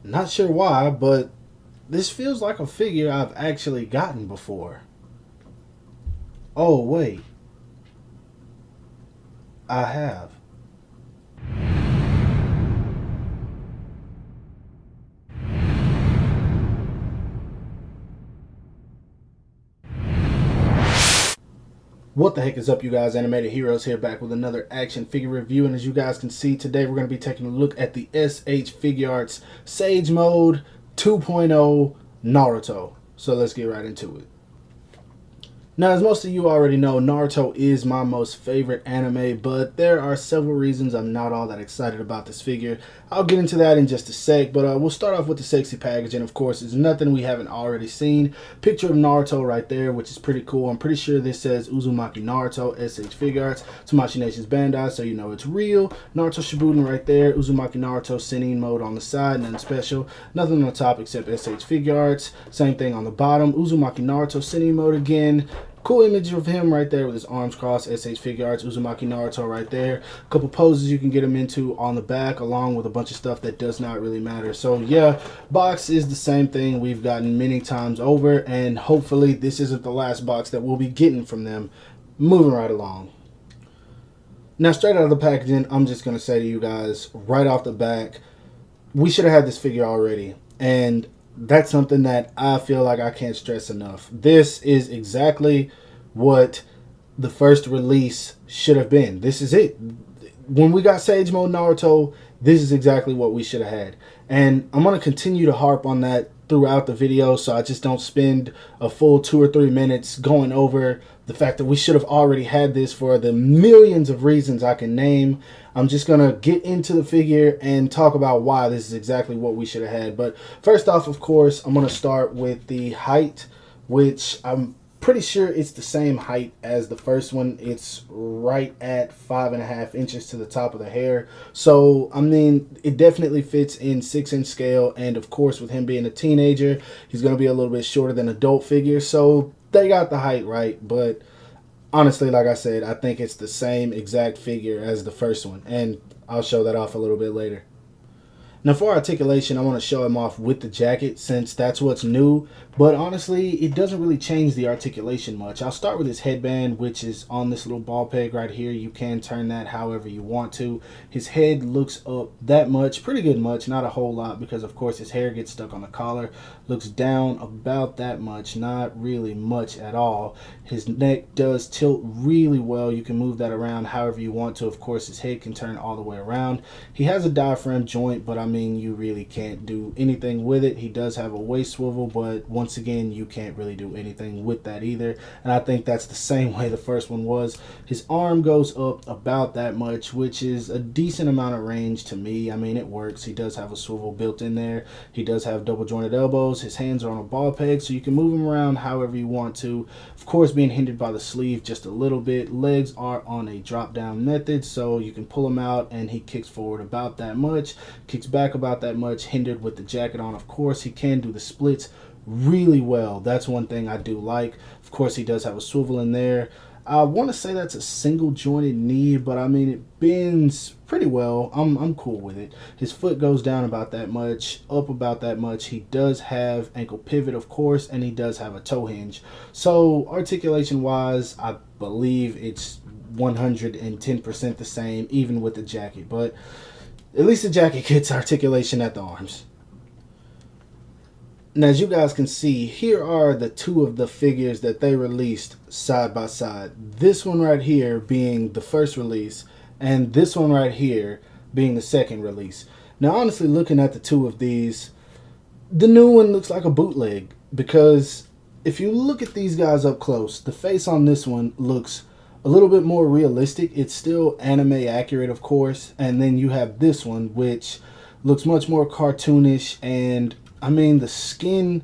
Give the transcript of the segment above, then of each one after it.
Not sure why, but this feels like a figure I've actually gotten before. Oh, wait. I have. What the heck is up, you guys? Animated Heroes here, back with another action figure review. And as you guys can see, today we're going to be taking a look at the SH Figuarts Sage Mode 2.0 Naruto. So let's get right into it. Now, as most of you already know, Naruto is my most favorite anime, but there are several reasons I'm not all that excited about this figure. I'll get into that in just a sec, but we'll start off with the sexy package, and of course, it's nothing we haven't already seen. Picture of Naruto right there, which is pretty cool. I'm pretty sure this says Uzumaki Naruto, SH Figuarts, Tamashii Nation's Bandai, so you know it's real. Naruto Shippuden right there, Uzumaki Naruto Sennin mode on the side, nothing special. Nothing on the top except SH Figuarts. Same thing on the bottom, Uzumaki Naruto Sennin mode again. Cool image of him right there with his arms crossed, SH Figuarts, Uzumaki Naruto right there. A couple poses you can get him into on the back, along with a bunch of stuff that does not really matter. So yeah, box is the same thing we've gotten many times over, and hopefully this isn't the last box that we'll be getting from them. Moving right along. Now, straight out of the packaging, I'm just going to say to you guys, right off the back, we should have had this figure already. And that's something that I feel like I can't stress enough. This is exactly what the first release should have been. This is it. When we got Sage Mode Naruto, this is exactly what we should have had. And I'm going to continue to harp on that throughout the video, so I just don't spend a full 2 or 3 minutes going over the fact that we should have already had this for the millions of reasons I can name. I'm just going to get into the figure and talk about why this is exactly what we should have had. But first off, of course, I'm going to start with the height, which I'm pretty sure it's the same height as the first one. It's right at 5.5 inches to the top of the hair. So, I mean, it definitely fits in 6-inch scale. And of course, with him being a teenager, he's going to be a little bit shorter than adult figure. So they got the height right. But honestly, like I said, I think it's the same exact figure as the first one. And I'll show that off a little bit later. Now, for articulation, I want to show him off with the jacket since that's what's new. But honestly, it doesn't really change the articulation much. I'll start with his headband, which is on this little ball peg right here. You can turn that however you want to. His head looks up that much, pretty good much, not a whole lot because, of course, his hair gets stuck on the collar. Looks down about that much, not really much at all. His neck does tilt really well. You can move that around however you want to. Of course, his head can turn all the way around. He has a diaphragm joint, but I mean, you really can't do anything with it. He does have a waist swivel, but once again, you can't really do anything with that either. And I think that's the same way the first one was. His arm goes up about that much, which is a decent amount of range to me. I mean, it works. He does have a swivel built in there. He does have double jointed elbows. His hands are on a ball peg, so you can move him around however you want to. Of course, being hindered by the sleeve just a little bit. Legs are on a drop down method, so you can pull him out and he kicks forward about that much, kicks back about that much, hindered with the jacket on. Of course, he can do the splits really well. That's one thing I do like. Of course, he does have a swivel in there. I want to say that's a single jointed knee, but I mean, it bends pretty well. I'm cool with it. His foot goes down about that much, up about that much. He does have ankle pivot, of course, and he does have a toe hinge. So articulation wise, I believe it's 110% the same, even with the jacket. But at least the jacket gets articulation at the arms. Now, as you guys can see, here are the two of the figures that they released side by side. This one right here being the first release, and this one right here being the second release. Now, honestly, looking at the two of these, the new one looks like a bootleg, because if you look at these guys up close, the face on this one looks a little bit more realistic. It's still anime accurate, of course, and then you have this one, which looks much more cartoonish, and I mean, the skin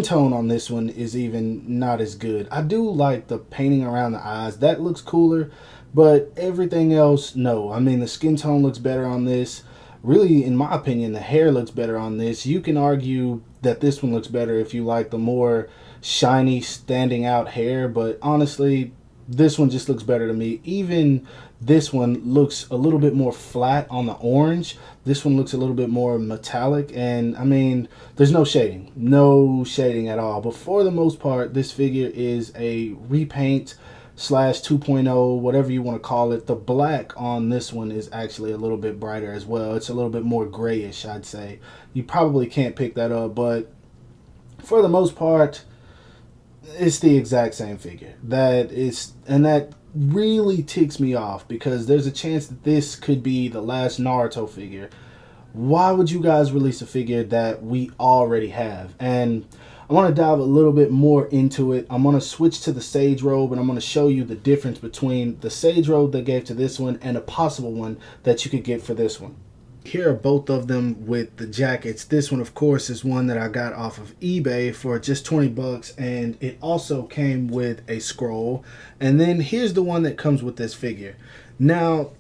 tone on this one is even not as good. I do like the painting around the eyes. That looks cooler, but everything else, no. I mean, the skin tone looks better on this. Really, in my opinion, the hair looks better on this. You can argue that this one looks better if you like the more shiny, standing out hair, but honestly, this one just looks better to me. Even this one looks a little bit more flat on the orange. This one looks a little bit more metallic, and I mean, there's no shading. No shading at all. But for the most part, this figure is a repaint slash 2.0, whatever you want to call it. The black on this one is actually a little bit brighter as well. It's a little bit more grayish, I'd say. You probably can't pick that up, but for the most part, it's the exact same figure. That really ticks me off, because there's a chance that this could be the last Naruto figure. Why would you guys release a figure that we already have? And I want to dive a little bit more into it. I'm going to switch to the Sage Robe, and I'm going to show you the difference between the Sage Robe they gave to this one and a possible one that you could get for this one. Here are both of them with the jackets. This one, of course, is one that I got off of eBay for just 20 bucks, and it also came with a scroll. And then here's the one that comes with this figure. Now,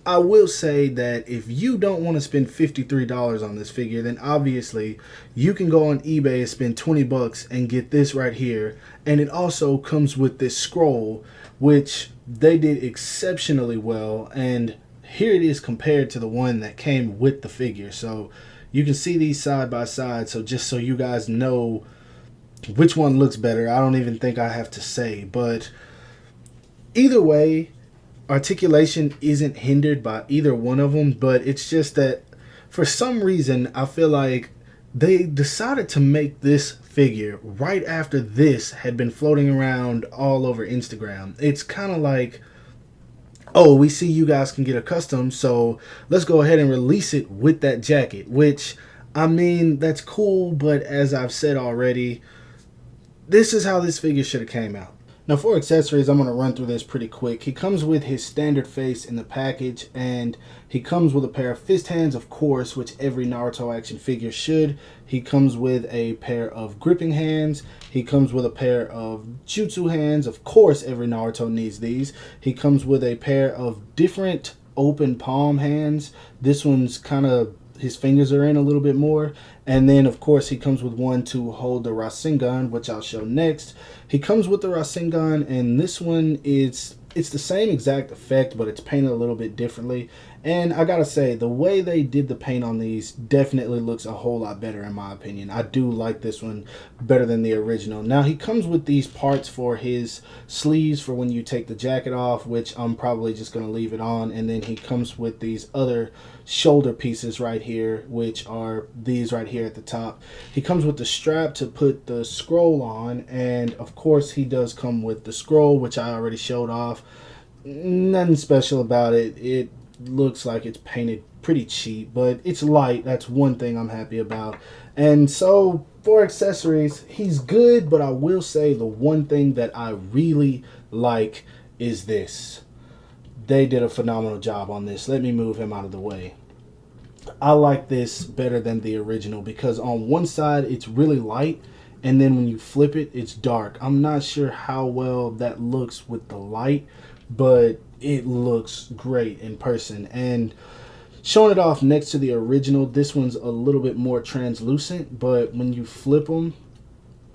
I will say that if you don't want to spend $53 on this figure, then obviously you can go on eBay and spend 20 bucks and get this right here. And it also comes with this scroll, which they did exceptionally well, and here it is compared to the one that came with the figure. So you can see these side by side. So just so you guys know which one looks better, I don't even think I have to say. But either way, articulation isn't hindered by either one of them. But it's just that for some reason, I feel like they decided to make this figure right after this had been floating around all over Instagram. It's kind of like, oh, we see you guys can get a custom, so let's go ahead and release it with that jacket. Which, I mean, that's cool, but as I've said already, this is how this figure should have came out. Now for accessories, I'm going to run through this pretty quick. He comes with his standard face in the package, and he comes with a pair of fist hands, of course, which every Naruto action figure should. He comes with a pair of gripping hands. He comes with a pair of jutsu hands. Of course, every Naruto needs these. He comes with a pair of different open palm hands. This one's kind of, his fingers are in a little bit more. And then, of course, he comes with one to hold the Rasengan, which I'll show next. He comes with the Rasengan, and this one it's the same exact effect, but it's painted a little bit differently. And I gotta say, the way they did the paint on these definitely looks a whole lot better in my opinion. I do like this one better than the original. Now, he comes with these parts for his sleeves for when you take the jacket off, which I'm probably just gonna leave it on. And then he comes with these other shoulder pieces right here, which are these right here at the top. He comes with the strap to put the scroll on, and of course he does come with the scroll, which I already showed off. Nothing special about it. It looks like it's painted pretty cheap, but it's light. That's one thing I'm happy about. And so for accessories, he's good, but I will say the one thing that I really like is this. They did a phenomenal job on this. Let me move him out of the way. I like this better than the original because on one side it's really light, and then when you flip it, it's dark. I'm not sure how well that looks with the light, but it looks great in person. And showing it off next to the original, this one's a little bit more translucent, but when you flip them,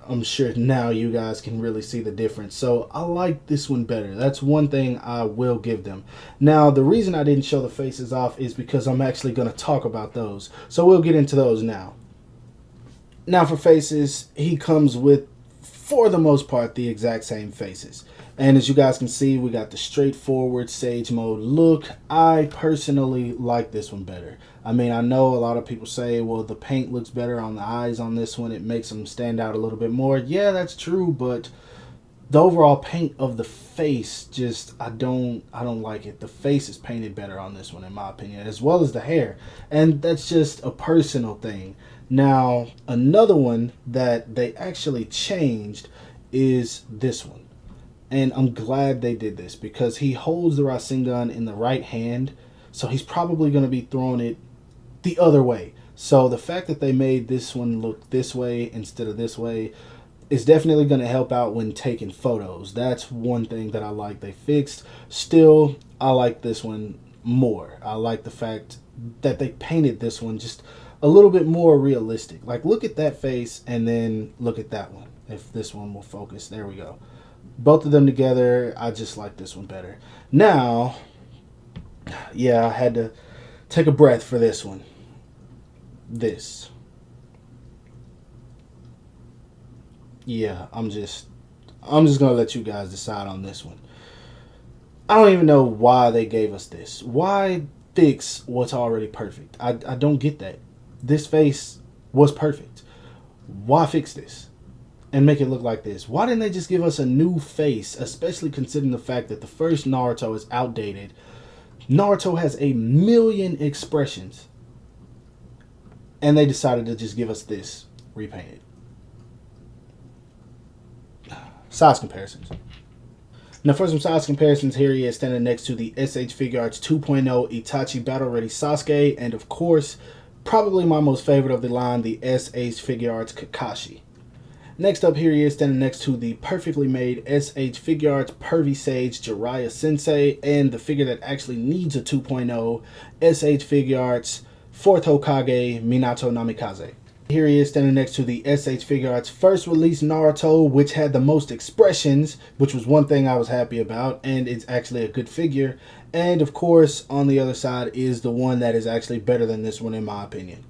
I'm sure now you guys can really see the difference. So I like this one better. That's one thing I will give them. Now, the reason I didn't show the faces off is because I'm actually going to talk about those. So we'll get into those now. Now for faces, he comes with, for the most part, the exact same faces. And as you guys can see, we got the straightforward Sage Mode look. I personally like this one better. I mean, I know a lot of people say, well, the paint looks better on the eyes on this one. It makes them stand out a little bit more. Yeah, that's true, but the overall paint of the face, just, I don't like it. The face is painted better on this one, in my opinion, as well as the hair. And that's just a personal thing. Now, another one that they actually changed is this one. And I'm glad they did this because he holds the Rasengan in the right hand. So he's probably going to be throwing it the other way. So the fact that they made this one look this way instead of this way is definitely going to help out when taking photos. That's one thing that I like they fixed. Still, I like this one more. I like the fact that they painted this one just a little bit more realistic. Like, look at that face and then look at that one. If this one will focus. There we go. Both of them together, I just like this one better. Now, yeah, I had to take a breath for this one. This. Yeah, I'm just gonna let you guys decide on this one. I don't even know why they gave us this. Why fix what's already perfect? I don't get that. This face was perfect. Why fix this and make it look like this? Why didn't they just give us a new face, especially considering the fact that the first Naruto is outdated? Naruto has a million expressions, and they decided to just give us this repainted. Size comparisons. Now for some size comparisons, here he is standing next to the SH Figuarts 2.0 Itachi Battle Ready Sasuke, and of course, probably my most favorite of the line, the SH Figuarts Kakashi. Next up, here he is standing next to the perfectly made SH Figuarts Pervy Sage Jiraiya Sensei, and the figure that actually needs a 2.0, SH Figuarts 4th Hokage Minato Namikaze. Here he is standing next to the SH Figuarts first release Naruto, which had the most expressions, which was one thing I was happy about, and it's actually a good figure. And of course, on the other side is the one that is actually better than this one in my opinion.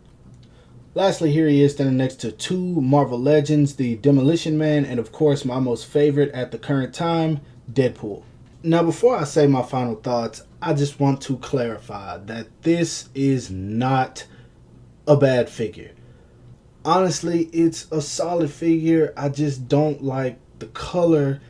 Lastly, here he is standing next to two Marvel Legends, the Demolition Man, and of course my most favorite at the current time, Deadpool. Now before I say my final thoughts, I just want to clarify that this is not a bad figure. Honestly, it's a solid figure. I just don't like the color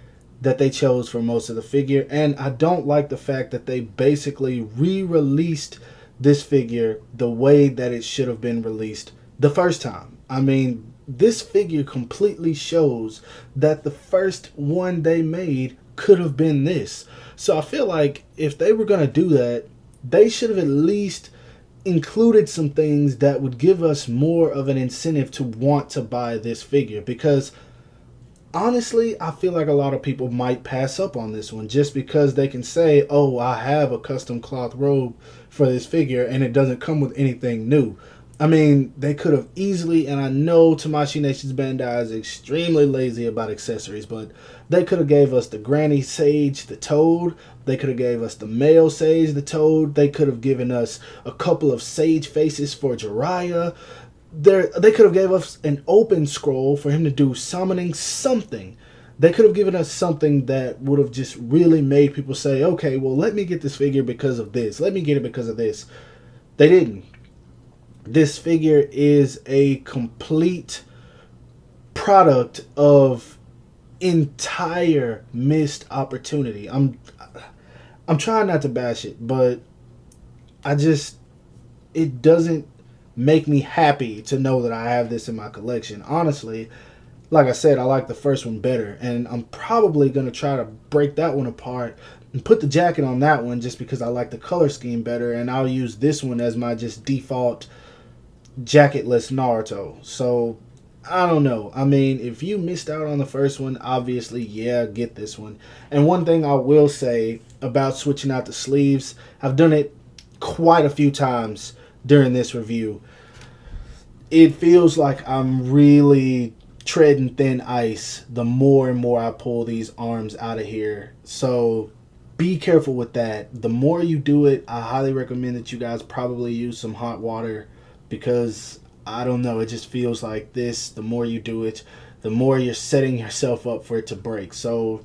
that they chose for most of the figure, and I don't like the fact that they basically re-released this figure the way that it should have been released the first time. I mean, this figure completely shows that the first one they made could have been this. So I feel like if they were going to do that, they should have at least included some things that would give us more of an incentive to want to buy this figure, because honestly I feel like a lot of people might pass up on this one just because they can say, oh, I have a custom cloth robe for this figure and it doesn't come with anything new. I mean, they could have easily, and I know Tamashii Nation's Bandai is extremely lazy about accessories, but they could have gave us the Granny Sage, the Toad. They could have gave us the male Sage, the Toad. They could have given us a couple of Sage faces for Jiraiya. They could have gave us an open scroll for him to do summoning, something. They could have given us something that would have just really made people say, okay, well, let me get this figure because of this. Let me get it because of this. They didn't. This figure is a complete product of entire missed opportunity. I'm trying not to bash it, but it doesn't make me happy to know that I have this in my collection. Honestly, like I said, I like the first one better, and I'm probably going to try to break that one apart and put the jacket on that one just because I like the color scheme better, and I'll use this one as my just default jacketless Naruto. So I don't know. I mean, if you missed out on the first one, obviously, yeah, get this one. And one thing I will say about switching out the sleeves, I've done it quite a few times during this review. It feels like I'm really treading thin ice the more and more I pull these arms out of here. So be careful with that. The more you do it, I highly recommend that you guys probably use some hot water, because I don't know, it just feels like this, the more you do it, the more you're setting yourself up for it to break. So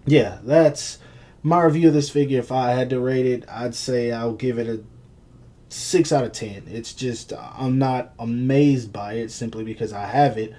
yeah, that's my review of this figure. If I had to rate it, I'd say I'll give it a 6 out of 10. It's just, I'm not amazed by it simply because I have it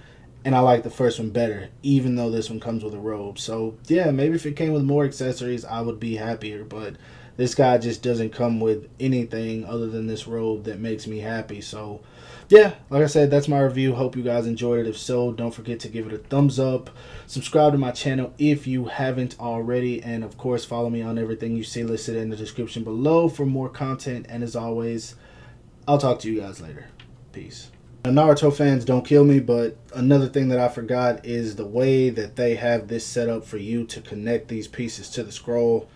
and I like the first one better, even though this one comes with a robe. So yeah, maybe if it came with more accessories, I would be happier, but this guy just doesn't come with anything other than this robe that makes me happy. So yeah, like I said, that's my review. Hope you guys enjoyed it. If so, don't forget to give it a thumbs up. Subscribe to my channel if you haven't already. And of course, follow me on everything you see listed in the description below for more content. And as always, I'll talk to you guys later. Peace. Now, Naruto fans, don't kill me, but another thing that I forgot is the way that they have this set up for you to connect these pieces to the scroll.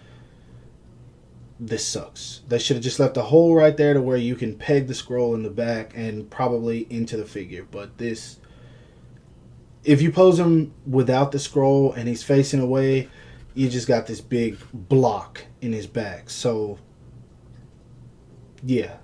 This sucks. They should have just left a hole right there to where you can peg the scroll in the back and probably into the figure. But this if you pose him without the scroll and he's facing away, you just got this big block in his back. So, yeah,